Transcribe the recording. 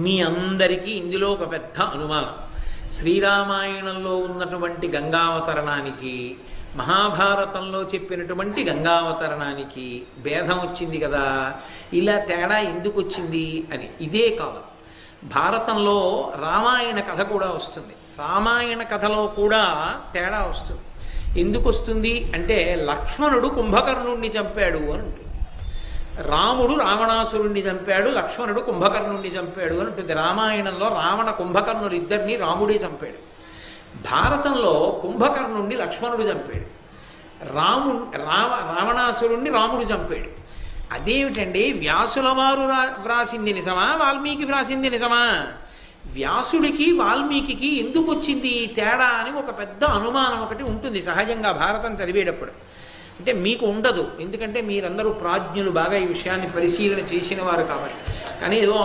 మీ అందరికీ ఇందులో ఒక పెద్ద అనుమానం. శ్రీరామాయణంలో ఉన్నటువంటి గంగావతరణానికి మహాభారతంలో చెప్పినటువంటి గంగావతరణానికి భేదం వచ్చింది కదా, ఇలా తేడా ఎందుకు వచ్చింది అని. ఇదే కాదు, భారతంలో రామాయణ కథ కూడా వస్తుంది. రామాయణ కథలో కూడా తేడా వస్తుంది. ఎందుకు వస్తుంది అంటే, లక్ష్మణుడు కుంభకర్ణుణ్ణి చంపాడు అని ఉంటుంది, రాముడు రావణాసురుణ్ణి చంపాడు, లక్ష్మణుడు కుంభకర్ణుణ్ణి చంపాడు అని ఉంటుంది. రామాయణంలో రావణ కుంభకర్ణులు ఇద్దరిని రాముడే చంపాడు. భారతంలో కుంభకర్ణుణ్ణి లక్ష్మణుడు చంపాడు, రావణాసురుణ్ణి రాముడు చంపాడు. అదేమిటండి, వ్యాసుల వారు వ్రాసింది నిజమా, వాల్మీకి వ్రాసింది నిజమా? వ్యాసుడికి వాల్మీకి ఎందుకు వచ్చింది ఈ తేడా అని ఒక పెద్ద అనుమానం ఒకటి ఉంటుంది సహజంగా భారతం చదివేటప్పుడు. అంటే మీకు ఉండదు, ఎందుకంటే మీరందరూ ప్రాజ్ఞులు, బాగా ఈ విషయాన్ని పరిశీలన చేసిన వారు కాబట్టి. కానీ ఏదో